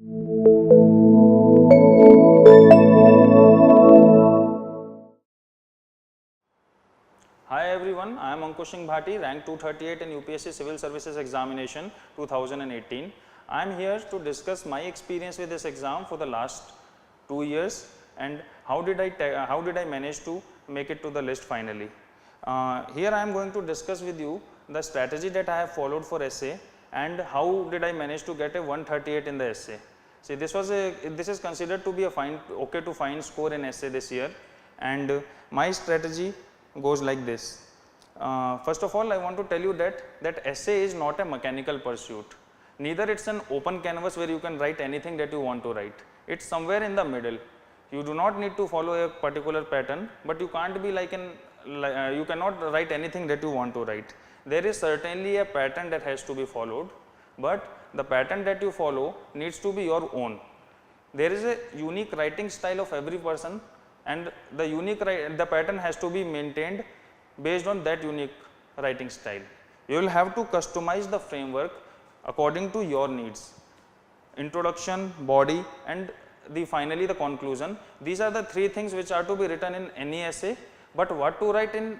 Hi everyone, I am Ankush Bhati, rank 238 in UPSC Civil Services Examination 2018. I am here to discuss my experience with this exam for the last 2 years and how did I manage to make it to the list finally. Here I am going to discuss with you the strategy that I have followed for essay and how did I manage to get a 138 in the essay. See, this is considered to be a okay to fine score in essay this year, and my strategy goes like this. First of all, I want to tell you that essay is not a mechanical pursuit. Neither it's an open canvas where you can write anything that you want to write. It's somewhere in the middle. You do not need to follow a particular pattern, but you can't be you cannot write anything that you want to write. There is certainly a pattern that has to be followed, but the pattern that you follow needs to be your own. There is a unique writing style of every person, and the pattern has to be maintained based on that unique writing style. You will have to customize the framework according to your needs. Introduction, body, and finally the conclusion. These are the three things which are to be written in any essay, but what to write in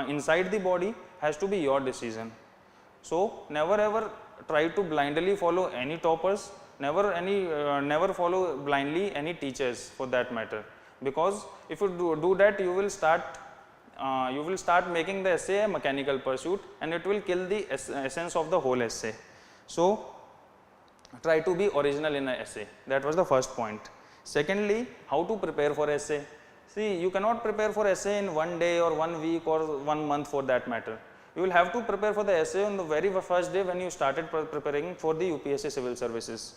inside the body has to be your decision. So never ever try to blindly follow any toppers, never follow blindly any teachers for that matter, because if you do that, you will start making the essay a mechanical pursuit and it will kill the essence of the whole essay. So try to be original in an essay. That was the first point. Secondly, how to prepare for essay. See, you cannot prepare for essay in 1 day or 1 week or 1 month for that matter. You will have to prepare for the essay on the very first day when you started preparing for the UPSC Civil Services.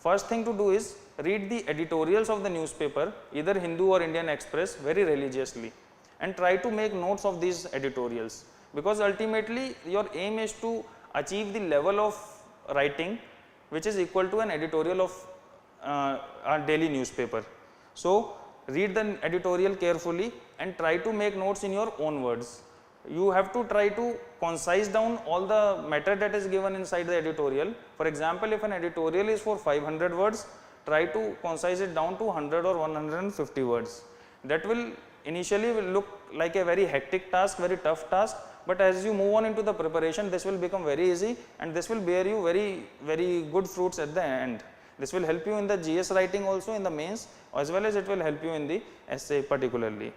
First thing to do is read the editorials of the newspaper, either Hindu or Indian Express, very religiously, and try to make notes of these editorials, because ultimately your aim is to achieve the level of writing which is equal to an editorial of a daily newspaper. So read the editorial carefully and try to make notes in your own words. You have to try to concise down all the matter that is given inside the editorial. For example, if an editorial is for 500 words, try to concise it down to 100 or 150 words. That will initially look like a very hectic task, very tough task, but as you move on into the preparation, this will become very easy and this will bear you very good fruits at the end. This will help you in the GS writing also, in the mains, as well as it will help you in the essay particularly.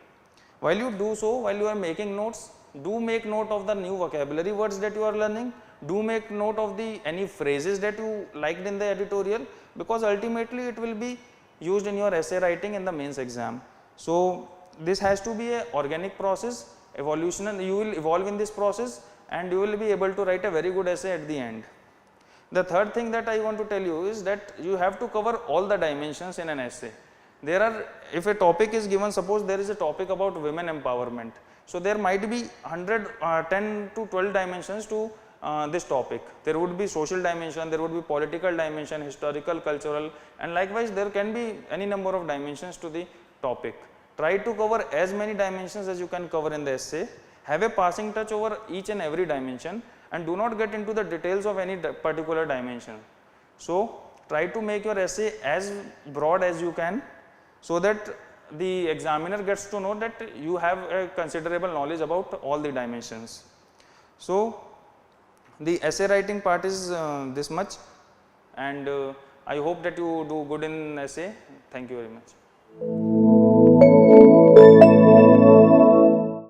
While you do so, while you are making notes, do make note of the new vocabulary words that you are learning. Do make note of any phrases that you liked in the editorial, because ultimately it will be used in your essay writing in the mains exam. So this has to be an organic process, evolution, you will evolve in this process and you will be able to write a very good essay at the end. The third thing that I want to tell you is that you have to cover all the dimensions in an essay. If a topic is given, suppose there is a topic about women empowerment, so there might be 10 to 12 dimensions to this topic. There would be social dimension, there would be political dimension, historical, cultural, and likewise there can be any number of dimensions to the topic. Try to cover as many dimensions as you can cover in the essay. Have a passing touch over each and every dimension and do not get into the details of any particular dimension. So try to make your essay as broad as you can, so that the examiner gets to know that you have a considerable knowledge about all the dimensions. So the essay writing part is this much, and I hope that you do good in essay. Thank you very much.